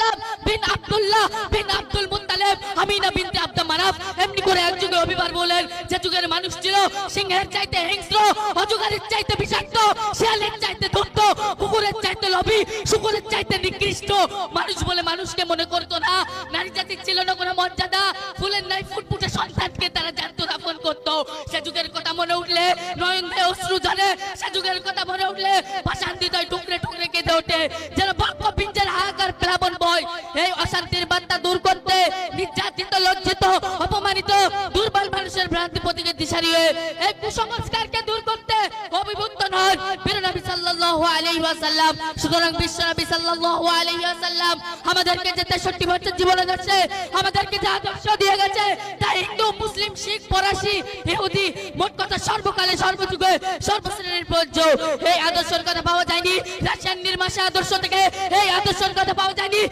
সাল্লাম বিন আব্দুল্লাহ বিন Abdul Muttalib Amina বিনতে আব্দ মানাফ এমনি করে এক যুগে অভিবার বলেন যে যুগের মানুষ ছিল সিংহের চাইতে হিংস্র, অজগরের চাইতে বিষাক্ত, শিয়ালের চাইতে ধূর্ত, কুকুরের চাইতে লোভী, শুকরের চাইতে নিকৃষ্ট। মানুষ বলে মানুষকে মনে করতো না, নারী জাতির ছিল না কোনো মর্যাদা, ফুলের নাই ফুটফুটে সন্তানকে তারা জানত দাফন করতো। সে যুগের কথা মনে উঠলে নয়ন দিয়ে অশ্রু ঝরে, সে যুগের কথা মনে উঠলে ভাষান হৃদয় টুকরে টুকরে কেঁদে ওঠে। যেন বাক্য পিঞ্জের হাহাকার প্লাবন বয় এই অশান্তির বার্তা দূর করতে নির্যাতিত, লজ্জিত, অপমানিত, দুর্বল মানুষের ভ্রান্তি প্রতীকে দিশারি হয়ে এই কুসংস্কারকে দূর করতে অভিভূত নয় প্রিয় নবী সাল্লাল্লাহু আলাইহি ওয়াসাল্লাম। সুতরাং বিশ্ব নবী সাল্লাল্লাহু আলাইহি ওয়াসাল্লাম আমাদেরকে যে 63 বছর জীবনে গেছে, আমাদেরকে যে আদর্শ দিয়ে গেছে, তা হিন্দু, মুসলিম, শিখ, ফরাসি, ইহুদি, মোট কথা সর্বকালে সর্বযুগে সর্বশ্রেণীর প্রযোজ্য। এই আদর্শের কথা পাওয়া যায়নি রাশিয়ান নির্মাশা আদর্শ থেকে, এই আদর্শের কথা পাওয়া যায়নি